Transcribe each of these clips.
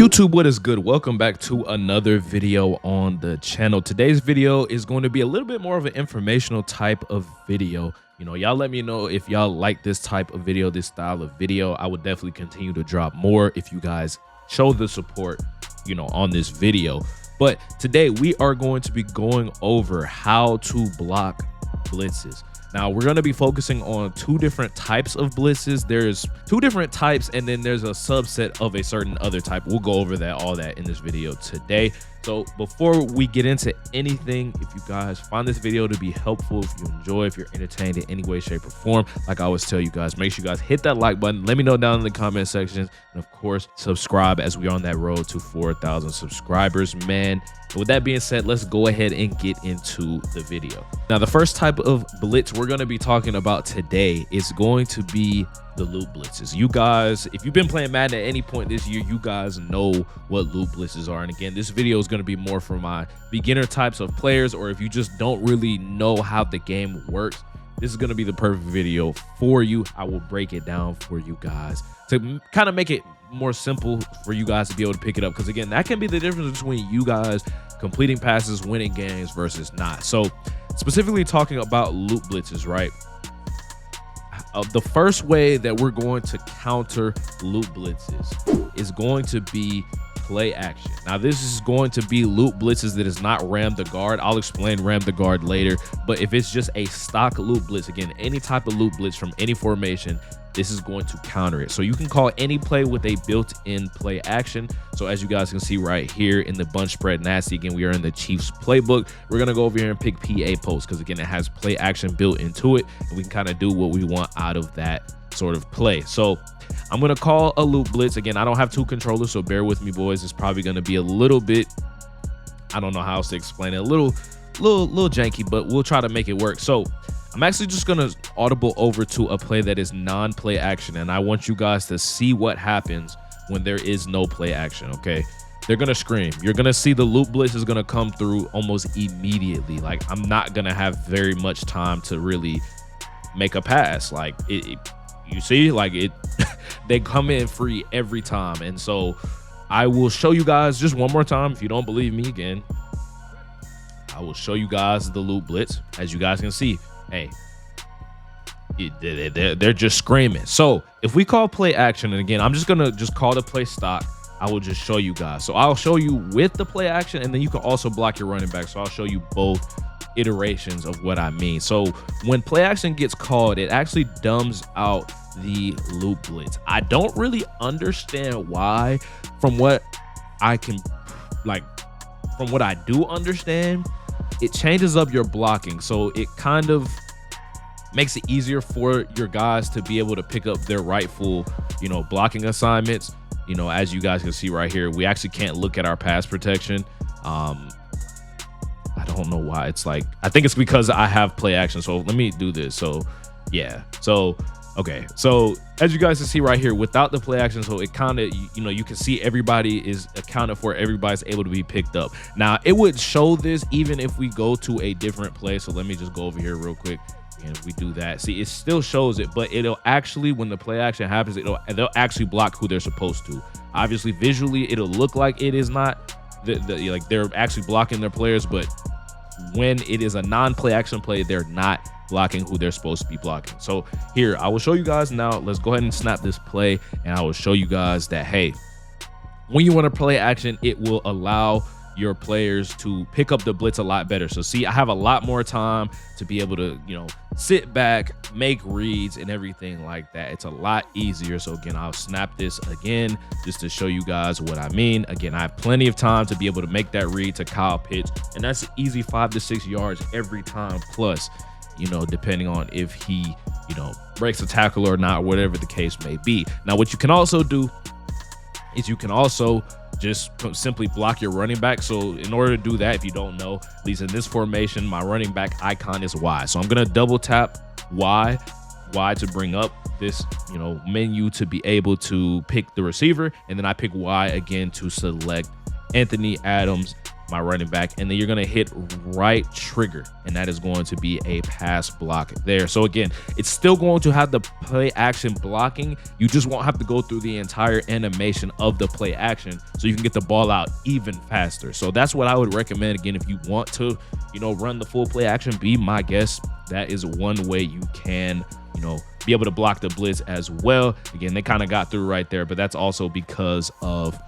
YouTube, what is good? Welcome back to another video on the channel. Today's video is going to be a little bit more of an informational type of video. Y'all let me know if y'all like this type of video, this style of video. I would definitely continue to drop more if you guys show the support, on this video. But today we are going to be going over how to block blitzes. Now, we're going to be focusing on two different types of blitzes. There's two different types, and then there's a subset of a certain other type. We'll go over all that in this video today. So before we get into anything, if you guys find this video to be helpful, if you enjoy, if you're entertained in any way, shape, or form, like I always tell you guys, make sure you guys hit that like button. Let me know down in the comment section. And of course, subscribe as we are on that road to 4,000 subscribers, man. And with that being said, let's go ahead and get into the video. Now, the first type of blitz we're going to be talking about today is going to be the loop blitzes. You guys, if you've been playing Madden at any point this year, you guys know what loop blitzes are. And again, this video is going to be more for my beginner types of players, or if you just don't really know how the game works, this is going to be the perfect video for you. I will break it down for you guys to kind of make it more simple for you guys to be able to pick it up, because again, that can be the difference between you guys completing passes, winning games versus not. So specifically talking about loop blitzes, right? The first way that we're going to counter loop blitzes is going to be play action. Now, this is going to be loop blitzes that is not ram the guard. I'll explain ram the guard later, but if it's just a stock loop blitz, again, any type of loop blitz from any formation, this is going to counter it. So you can call any play with a built-in play action. So as you guys can see right here in the bunch spread nasty, again, we are in the Chiefs playbook. We're going to go over here and pick PA post because again, it has play action built into it, and we can kind of do what we want out of that sort of play. So I'm going to call a loop blitz. Again, I don't have two controllers, so bear with me, boys. It's probably going to be a little bit, I don't know how else to explain it, a little janky, but we'll try to make it work. So I'm actually just going to audible over to a play that is non-play action, and I want you guys to see what happens when there is no play action, okay? They're going to scream. You're going to see the loop blitz is going to come through almost immediately. Like, I'm not going to have very much time to really make a pass. Like, you see, like they come in free every time. And so I will show you guys just one more time. If you don't believe me, again, I will show you guys the loop blitz. As you guys can see, hey, they're just screaming. So if we call play action, and again, I'm just gonna call the play stock, I will just show you guys. So I'll show you with the play action, and then you can also block your running back. So I'll show you both iterations of what I mean. So when play action gets called, it actually dumbs out the loop blitz. I don't really understand why. From what I do understand, it changes up your blocking, so it kind of makes it easier for your guys to be able to pick up their rightful blocking assignments. As you guys can see right here, we actually can't look at our pass protection. I don't know why. It's like, I think it's because I have play action. So let me do this. So yeah, so okay, so as you guys can see right here, without the play action, so it kind of, you can see everybody is accounted for, everybody's able to be picked up. Now, it would show this even if we go to a different play. So let me just go over here real quick, and if we do that, see, it still shows it, but it'll actually, when the play action happens, they'll actually block who they're supposed to. Obviously, visually, it'll look like it is not like they're actually blocking their players, but when it is a non-play action play, they're not blocking who they're supposed to be blocking. So here, I will show you guys now. Let's go ahead and snap this play, and I will show you guys that, hey, when you want to play action, it will allow your players to pick up the blitz a lot better. So see, I have a lot more time to be able to, sit back, make reads and everything like that. It's a lot easier. So again, I'll snap this again just to show you guys what I mean. Again, I have plenty of time to be able to make that read to Kyle Pitts, and that's easy 5 to 6 yards every time, plus, depending on if he, breaks a tackle or not, whatever the case may be. Now, what you can also do is you can also just simply block your running back. So in order to do that, if you don't know, at least in this formation, my running back icon is Y. So I'm going to double tap Y to bring up this, menu to be able to pick the receiver. And then I pick Y again to select Anthony Adams, my running back, and then you're going to hit right trigger, and that is going to be a pass block there. So again, it's still going to have the play action blocking. You just won't have to go through the entire animation of the play action, so you can get the ball out even faster. So that's what I would recommend. Again, if you want to, run the full play action, be my guest. That is one way you can, be able to block the blitz as well. Again, they kind of got through right there, but that's also because of,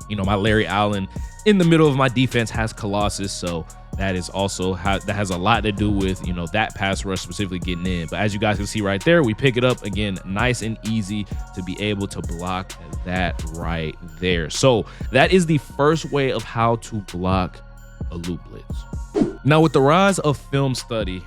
my Larry Allen in the middle of my defense has Colossus. So that is also that has a lot to do with, that pass rush specifically getting in. But as you guys can see right there, we pick it up again, nice and easy to be able to block that right there. So that is the first way of how to block a loop blitz. Now, with the rise of film study,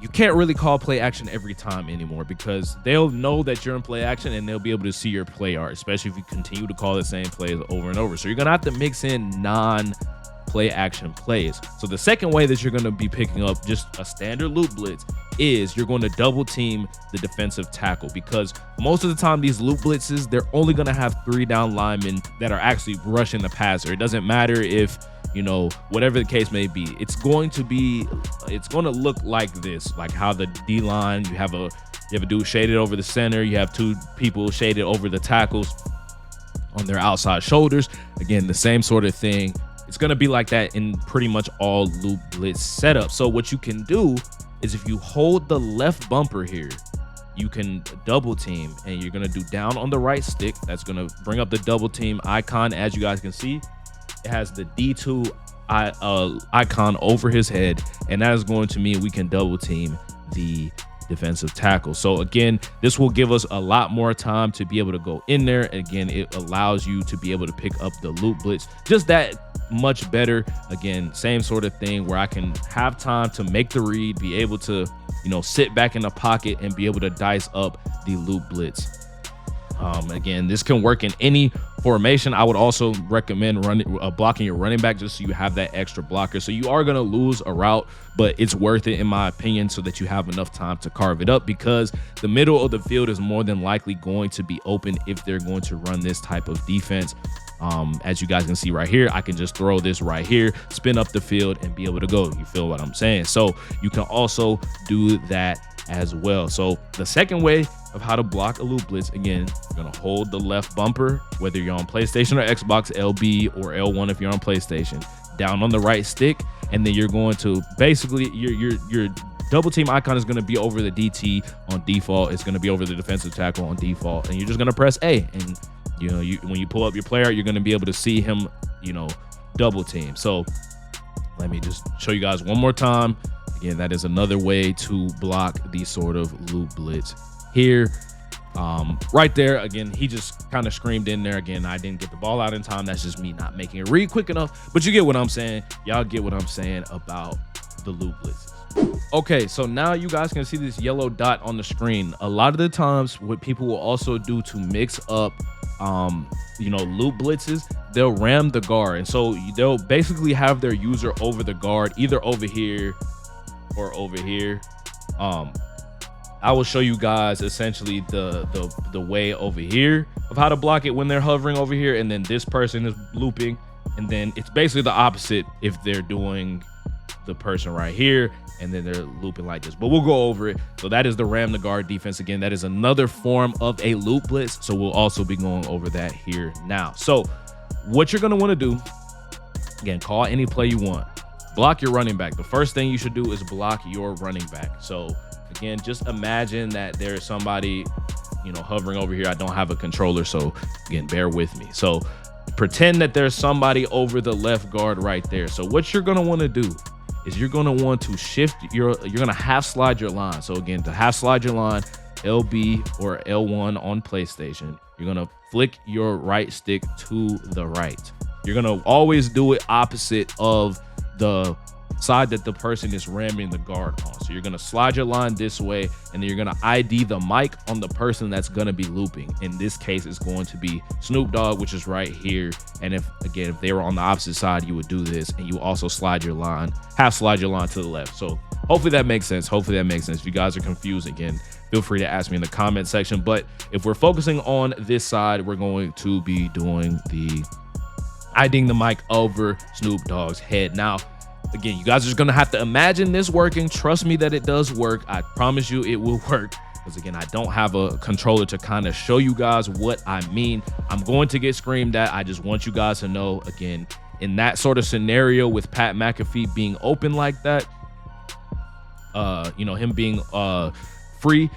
you can't really call play action every time anymore, because they'll know that you're in play action and they'll be able to see your play art, especially if you continue to call the same plays over and over. So you're going to have to mix in non-play action plays. So the second way that you're going to be picking up just a standard loop blitz is you're going to double team the defensive tackle, because most of the time these loop blitzes, they're only going to have 3 down linemen that are actually rushing the passer. It doesn't matter if, whatever the case may be, it's going to look like this, like how the D line, you have a dude shaded over the center, you have 2 people shaded over the tackles on their outside shoulders. Again, the same sort of thing. It's going to be like that in pretty much all loop blitz setups. So what you can do is, if you hold the left bumper here, you can double team, and you're going to do down on the right stick. That's going to bring up the double team icon. As you guys can see, it has the D2 icon over his head, and that is going to mean we can double team the defensive tackle. So again, this will give us a lot more time to be able to go in there. Again, it allows you to be able to pick up the loop blitz just that much better. Again, same sort of thing where I can have time to make the read, be able to, sit back in the pocket and be able to dice up the loop blitz. Again, this can work in any formation. I would also recommend blocking your running back, just so you have that extra blocker. So you are going to lose a route, but it's worth it in my opinion, so that you have enough time to carve it up, because the middle of the field is more than likely going to be open if they're going to run this type of defense. As you guys can see right here, I can just throw this right here, spin up the field, and be able to go. You feel what I'm saying? So you can also do that as well. So the second way of how to block a loop blitz, again, you're going to hold the left bumper, whether you're on PlayStation or Xbox, LB or L1 if you're on PlayStation, down on the right stick, and then you're going to basically your double team icon is going to be over the DT on default. It's going to be over the defensive tackle on default, and you're just going to press A, and when you pull up your player, you're going to be able to see him, double team. So let me just show you guys one more time. Again, that is another way to block the sort of loop blitz here. Right there, again, he just kind of screamed in there. Again, I didn't get the ball out in time. That's just me not making it read quick enough, but you get what I'm saying. Y'all get what I'm saying about the loop blitzes. Okay, so now you guys can see this yellow dot on the screen. A lot of the times what people will also do to mix up loop blitzes, they'll ram the guard, and so they'll basically have their user over the guard, either over here or over here. I will show you guys essentially the way over here of how to block it when they're hovering over here, and then this person is looping, and then it's basically the opposite if they're doing the person right here and then they're looping like this, but we'll go over it. So that is the ram the guard defense. Again, that is another form of a loop blitz, so we'll also be going over that here now. So what you're going to want to do, again, call any play you want, block your running back. The first thing you should do is block your running back. So again, just imagine that there's somebody hovering over here. I don't have a controller, so again, bear with me. So pretend that there's somebody over the left guard right there. So what you're going to want to do is you're going to want to shift you're going to half slide your line. So again, to half slide your line, LB or L1 on PlayStation, you're going to flick your right stick to the right. You're going to always do it opposite of the side that the person is ramming the guard on. So you're going to slide your line this way, and then you're going to ID the mic on the person that's going to be looping. In this case, it's going to be Snoop Dogg, which is right here. And if they were on the opposite side, you would do this, and you also slide your line, half slide your line to the left. So hopefully that makes sense. If you guys are confused, again, feel free to ask me in the comment section. But if we're focusing on this side, we're going to be doing the IDing the mic over Snoop Dogg's head. Now, again, you guys are just gonna have to imagine this working. Trust me that it does work. I promise you it will work. Because again, I don't have a controller to kind of show you guys what I mean. I'm going to get screamed at. I just want you guys to know, again, in that sort of scenario with Pat McAfee being open like that, you know, him being free,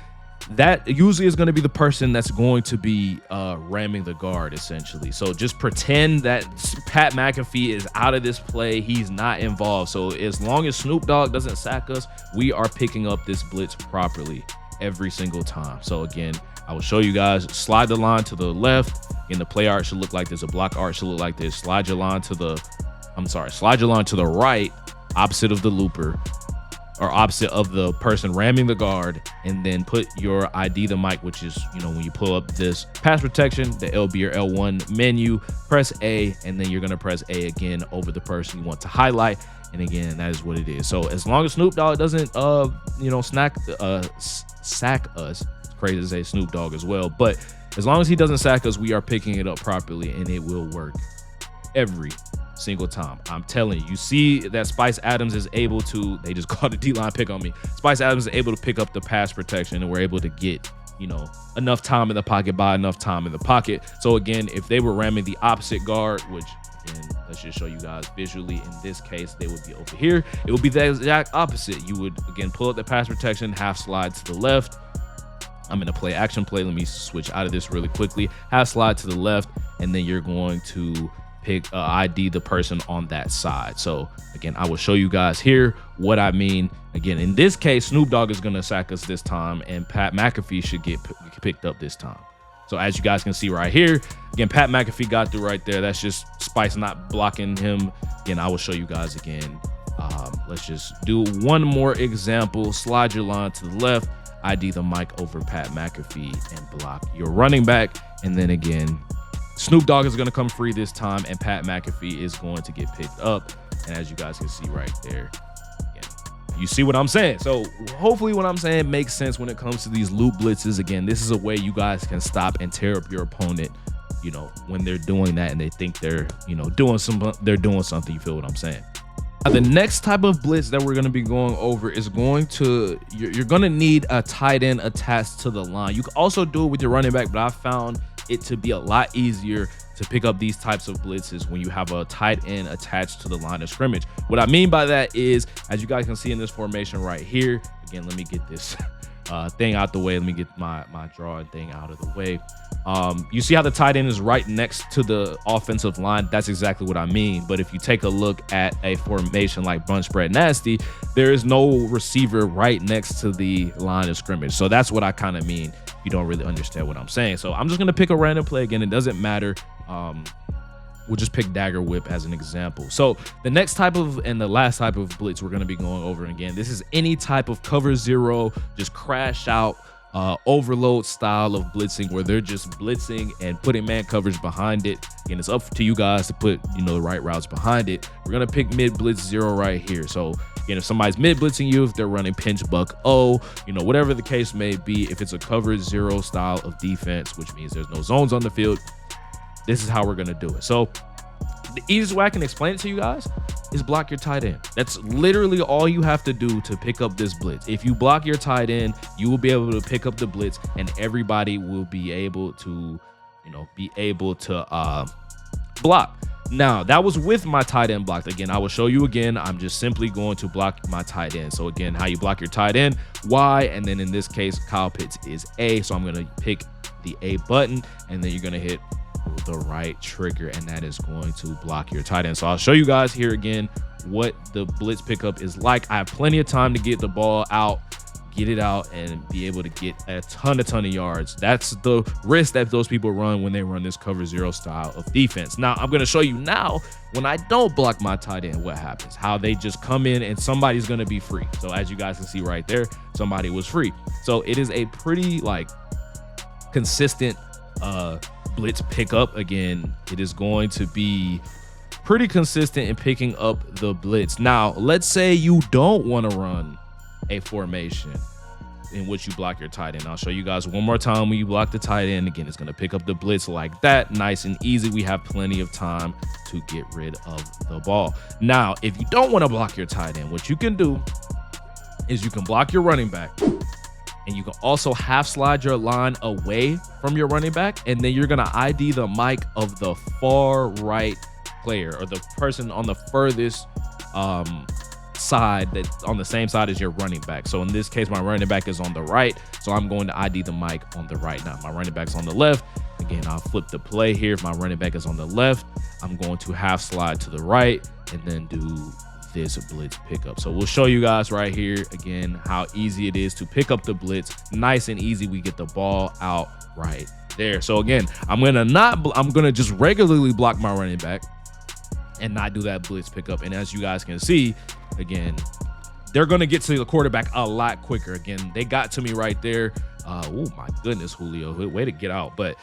that usually is going to be the person that's going to be ramming the guard, essentially. So just pretend that Pat McAfee is out of this play. He's not involved. So as long as Snoop Dogg doesn't sack us, we are picking up this blitz properly every single time. So again, I will show you guys. Slide the line to the left, and the play art should look like this. A block art should look like this. Slide your line to the right, opposite of the looper, or opposite of the person ramming the guard, and then put your ID the mic, which is, you know, when you pull up this pass protection, the LB or L1 menu, press A, and then you're gonna press A again over the person you want to highlight. And again, that is what it is. So as long as Snoop Dogg doesn't, you know, sack us, it's crazy to say Snoop Dogg as well, but as long as he doesn't sack us, we are picking it up properly, and it will work every single time. I'm telling you. You see that Spice Adams is able to, they just called a D-line pick on me. Spice Adams is able to pick up the pass protection, and we're able to get, you know, enough time in the pocket, buy enough time in the pocket. So again, if they were ramming the opposite guard, which again, let's just show you guys visually, in this case, they would be over here. It would be the exact opposite. You would, again, pull up the pass protection, half slide to the left. I'm gonna play action play. Let me switch out of this really quickly. Half slide to the left, and then you're going to pick ID the person on that side. So again, I will show you guys here what I mean. Again, in this case, Snoop Dogg is gonna sack us this time, and Pat McAfee should get picked up this time. So as you guys can see right here, again, Pat McAfee got through right there. That's just Spice not blocking him. Again, I will show you guys again. Let's just do one more example. Slide your line to the left, ID the mic over Pat McAfee, and block your running back. And then again, Snoop Dogg is going to come free this time, and Pat McAfee is going to get picked up. And as you guys can see right there, again, you see what I'm saying. So hopefully what I'm saying makes sense when it comes to these loop blitzes. Again, this is a way you guys can stop and tear up your opponent, you know, when they're doing that and they think they're, you know, doing something. You feel what I'm saying? Now, the next type of blitz that we're going to be going over is going to, you're going to need a tight end attached to the line. You can also do it with your running back, but I found it to be a lot easier to pick up these types of blitzes when you have a tight end attached to the line of scrimmage. What I mean by that is, as you guys can see in this formation right here, again, let me get this thing out the way. Let me get my drawing thing out of the way. You see how the tight end is right next to the offensive line? That's exactly what I mean. But if you take a look at a formation like bunch spread nasty, there is no receiver right next to the line of scrimmage. So that's what I kind of mean. You don't really understand what I'm saying. So I'm just going to pick a random play again. It doesn't matter. We'll just pick dagger whip as an example. So the next type of, and the last type of blitz we're going to be going over again, this is any type of cover zero, just crash out, overload style of blitzing, where they're just blitzing and putting man coverage behind it. Again, it's up to you guys to put, you know, the right routes behind it. We're going to pick mid blitz zero right here. So again, if somebody's mid blitzing you, if they're running pinch buck O, you know, whatever the case may be, if it's a cover zero style of defense, which means there's no zones on the field, this is how we're going to do it. So the easiest way I can explain it to you guys is block your tight end. That's literally all you have to do to pick up this blitz. If you block your tight end, you will be able to pick up the blitz, and everybody will be able to, you know, block. Now, that was with my tight end blocked. Again, I will show you again. I'm just simply going to block my tight end. So again, how you block your tight end, Y, and then in this case, Kyle Pitts is A. So I'm going to pick the A button, and then you're going to hit the right trigger, and that is going to block your tight end. So I'll show you guys here again what the blitz pickup is like. I have plenty of time to get the ball out, get it out, and be able to get a ton of yards. That's the risk that those people run when they run this cover zero style of defense. Now I'm going to show you now when I don't block my tight end what happens, how they just come in and somebody's going to be free. So as you guys can see right there, somebody was free. So it is a pretty like consistent blitz pickup. Again, it is going to be pretty consistent in picking up the blitz. Now let's say you don't want to run a formation in which you block your tight end. I'll show you guys one more time when you block the tight end. Again, it's going to pick up the blitz like that. Nice and easy. We have plenty of time to get rid of the ball. Now, if you don't want to block your tight end, what you can do is you can block your running back, and you can also half slide your line away from your running back, and then you're going to ID the mic of the far right player, or the person on the furthest side, that's on the same side as your running back. So in this case, my running back is on the right, so I'm going to ID the mic on the right. Now, my running back's on the left. Again, I'll flip the play here. If my running back is on the left, I'm going to half slide to the right and then do this blitz pickup. So we'll show you guys right here again how easy it is to pick up the blitz. Nice and easy. We get the ball out right there. So again, I'm gonna just regularly block my running back and not do that blitz pickup. And as you guys can see, again, they're gonna get to the quarterback a lot quicker. Again, they got to me right there. Oh my goodness, Julio, way to get out. But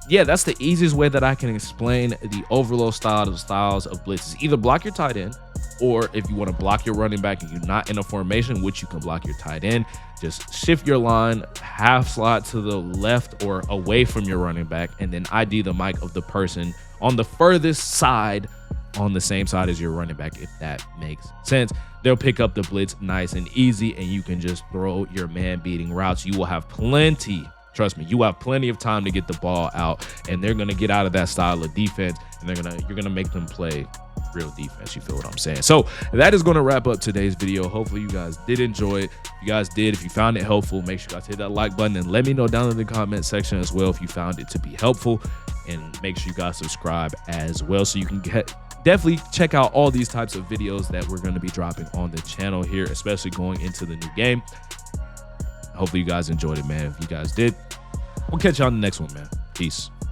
yeah, that's the easiest way that I can explain the overload styles of blitzes. Either block your tight end, or if you want to block your running back and you're not in a formation, which you can block your tight end, just shift your line, half slide to the left or away from your running back, and then ID the mic of the person on the furthest side, on the same side as your running back, if that makes sense. They'll pick up the blitz nice and easy, and you can just throw your man-beating routes. You will have plenty, trust me, you have plenty of time to get the ball out, and they're going to get out of that style of defense, and you're going to make them play real defense. You feel what I'm saying? So that is going to wrap up today's video. Hopefully you guys did enjoy it. If you guys did, if you found it helpful, make sure you guys hit that like button and let me know down in the comment section as well if you found it to be helpful, and make sure you guys subscribe as well so you can definitely check out all these types of videos that we're going to be dropping on the channel here, especially going into the new game. Hopefully you guys enjoyed it, man. If you guys did, we'll catch you on the next one, man. Peace.